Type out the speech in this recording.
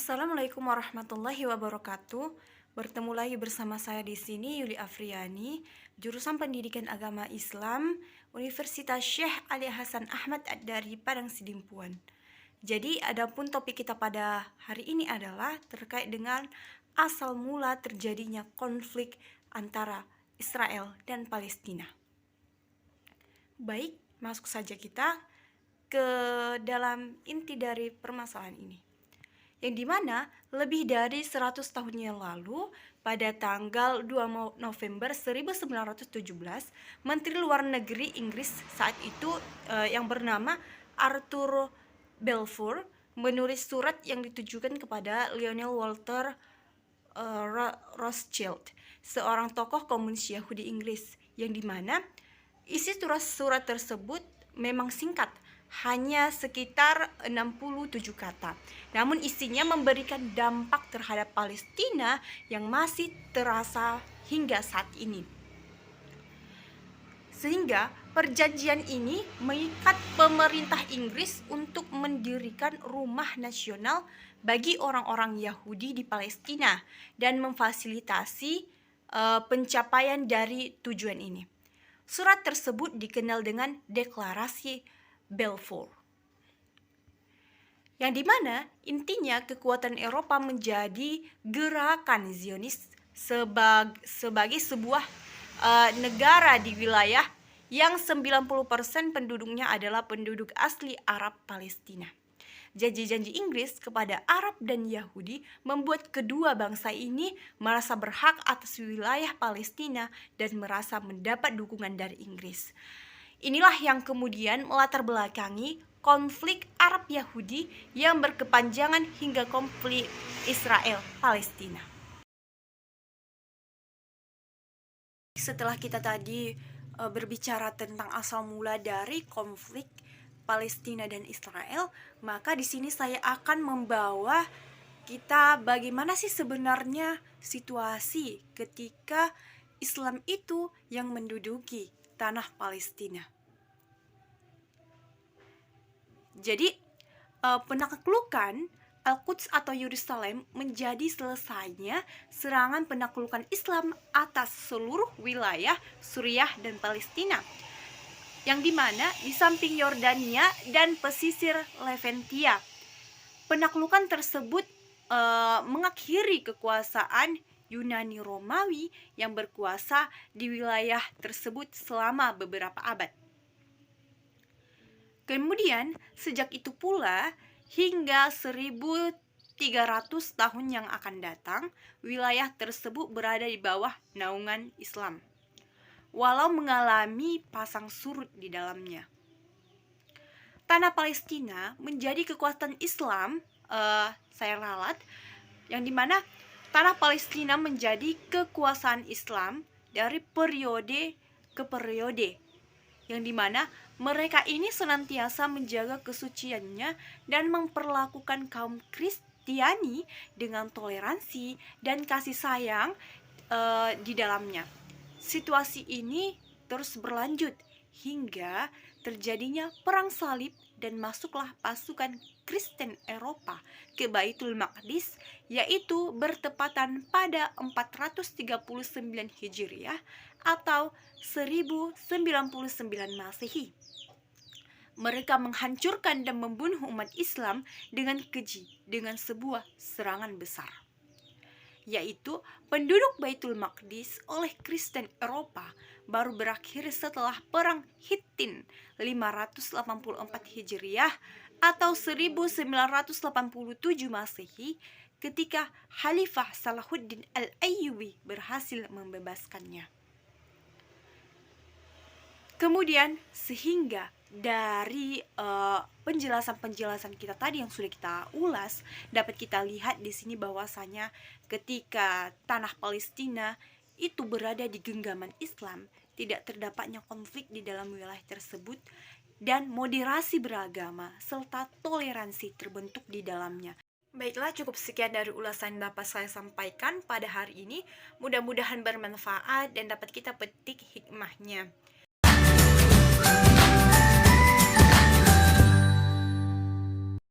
Assalamualaikum warahmatullahi wabarakatuh. Bertemu lagi bersama saya di sini Yuli Afriani, jurusan Pendidikan Agama Islam, Universitas Syekh Ali Hasan Ahmad dari Padang Sidimpuan. Jadi, adapun topik kita pada hari ini adalah terkait dengan asal mula terjadinya konflik antara Israel dan Palestina. Baik, masuk saja kita ke dalam inti dari permasalahan ini, yang dimana lebih dari 100 tahun yang lalu, pada tanggal 2 November 1917, Menteri Luar Negeri Inggris saat itu yang bernama Arthur Balfour menulis surat yang ditujukan kepada Lionel Walter Rothschild, seorang tokoh komunis Yahudi Inggris, yang dimana isi surat tersebut memang singkat, hanya sekitar 67 kata. Namun isinya memberikan dampak terhadap Palestina yang masih terasa hingga saat ini. Sehingga perjanjian ini mengikat pemerintah Inggris untuk mendirikan rumah nasional bagi orang-orang Yahudi di Palestina dan memfasilitasi pencapaian dari tujuan ini. Surat tersebut dikenal dengan Deklarasi Balfour, yang dimana intinya kekuatan Eropa menjadi gerakan Zionis sebagai sebuah negara di wilayah yang 90% penduduknya adalah penduduk asli Arab Palestina. Janji-janji Inggris kepada Arab dan Yahudi membuat kedua bangsa ini merasa berhak atas wilayah Palestina dan merasa mendapat dukungan dari Inggris. Inilah yang kemudian melatar belakangi konflik Arab Yahudi yang berkepanjangan hingga konflik Israel Palestina. Setelah kita tadi berbicara tentang asal mula dari konflik Palestina dan Israel, maka di sini saya akan membawa kita bagaimana sih sebenarnya situasi ketika Islam itu yang menduduki tanah Palestina. Jadi, penaklukan Al-Quds atau Yerusalem menjadi selesainya serangan penaklukan Islam atas seluruh wilayah Suriah dan Palestina, yang dimana di samping Yordania dan pesisir Levantia. Penaklukan tersebut mengakhiri kekuasaan Yunani Romawi yang berkuasa di wilayah tersebut selama beberapa abad. Kemudian sejak itu pula hingga 1300 tahun yang akan datang, wilayah tersebut berada di bawah naungan Islam, walau mengalami pasang surut di dalamnya. Tanah Palestina menjadi kekuasaan Islam, saya ralat, yang dimana tanah Palestina menjadi kekuasaan Islam dari periode ke periode, yang dimana mereka ini senantiasa menjaga kesuciannya dan memperlakukan kaum Kristiani dengan toleransi dan kasih sayang di dalamnya. Situasi ini terus berlanjut hingga terjadinya perang salib dan masuklah pasukan Kristen Eropa ke Baitul Maqdis, yaitu bertepatan pada 439 Hijriah atau 1099 Masehi. Mereka menghancurkan dan membunuh umat Islam dengan keji dengan sebuah serangan besar, yaitu penduduk Baitul Maqdis oleh Kristen Eropa baru berakhir setelah perang Hittin 584 Hijriah atau 1987 Masehi, ketika Khalifah Salahuddin Al-Ayyubi berhasil membebaskannya. Kemudian sehingga dari penjelasan-penjelasan kita tadi yang sudah kita ulas, dapat kita lihat di sini bahwasanya ketika tanah Palestina itu berada di genggaman Islam, tidak terdapatnya konflik di dalam wilayah tersebut dan moderasi beragama serta toleransi terbentuk di dalamnya. Baiklah, cukup sekian dari ulasan yang dapat saya sampaikan pada hari ini. Mudah-mudahan bermanfaat dan dapat kita petik hikmahnya.